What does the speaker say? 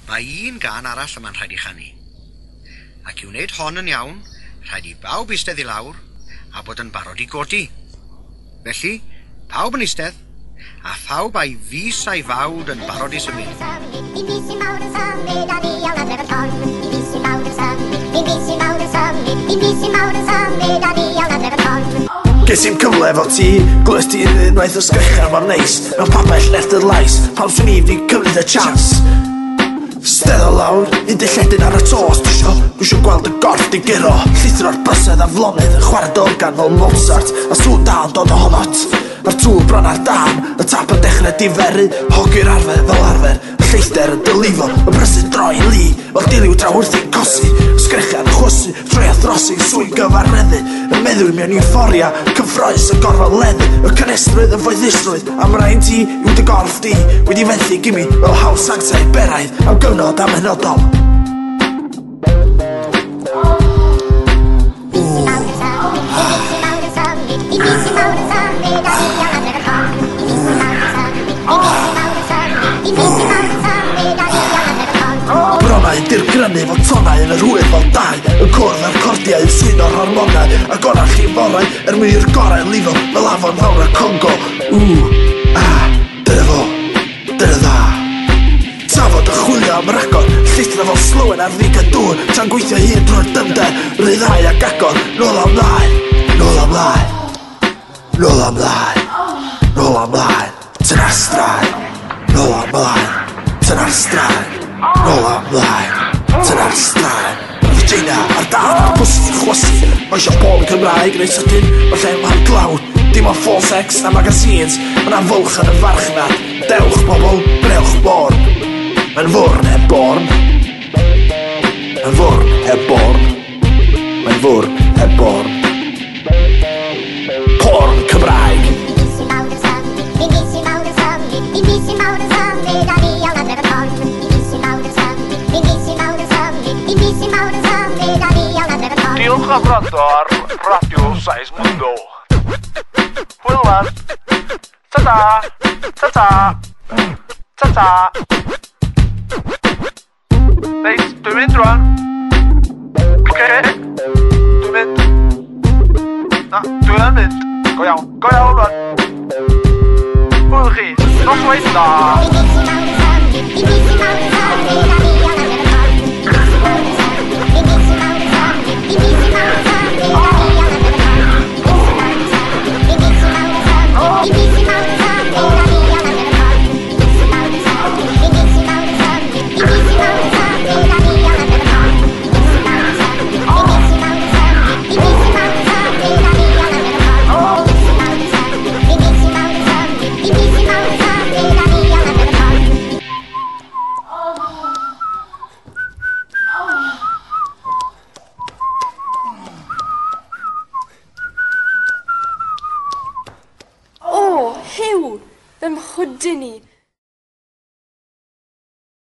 Mae un gan arall yma'n rhaid I chanu. Ac I wneud hon yn iawn, rhaid I bawb eistedd I lawr a bod yn barod I godi. Felly, pawb yn eistedd, a phawb a'i fys a'i fawd yn barod I symud. Ges i'n cyfle efo ti, glywes ti unwaith o sgrechian mor neis, mewn papell nerth y lais, pawb sy'n i wedi cymryd y chance. Stedd o lawr, un dilledyn ar y tos, dwi gweld y gorff di giro, llithro'r bysedd a flonydd, yn chwarae dy organ fel Mozart, a sŵn da yn dod o honot. A'r tŵl bron ar dan, y tap yn dechrau diferu, hogi'r arfer fel arfer, y lleithder yn dylifo, y brysyn droi li, fel diliw draw wrthi'n cosi, sgrechian yn chwysu, troi a throsi, swy'n gyfarreddu, yn meddwl mewn euphoria, cyffroes y gorfod leddu, y cynestrwydd y foeddusrwydd, am rhain ti yw dy gorff di, wedi fethu gimi fel hawl sanctau beraidd, am gyfnod am henodol. Bronau dirgrynu fod tonau yn yr hwyr fel dau, yn cwrdd ar cordiau yn swino'r hormonau, a gorau chi forau mwyn i'r gorau lifo fel afon fawr y Congo. Dyna fo, dyna dda. Tafod y chwilio am ragor, llithro fel slowen ar ddig a dŵr, tra'n gweithio hyn drwy'r dymder, ryddhau ac agor, nôl am laen, nôl am laen, nôl am laen, nôl am laen, tyna'r straen, nôl am laen, tyna'r straen, nôl am laen, tyna'r straen. Virginia ar dan a'r pwsi'n chwysu, mae eisiau bod yn Cymraeg neu sydyn, mae lle ma'n glawd, dim ond full sex na magazines, mae'na fwlch yn y farchnad, dewch bobl, brewch born. Mae'n fwrn heb born, mae'n fwrn heb born, mae'n fwrn heb born. Porn Cymraeg. Diolch am wrando ar Radio Sais Mundo. Hwyl lan. Ta-ta. Ta-ta. Ta-ta. Reit, dwi'n mynd rwan. Dwi'n mynd. Dwi'n mynd. Go iawn rwan. Hwyl chi, noswaith da. Ym mhwdyn ni,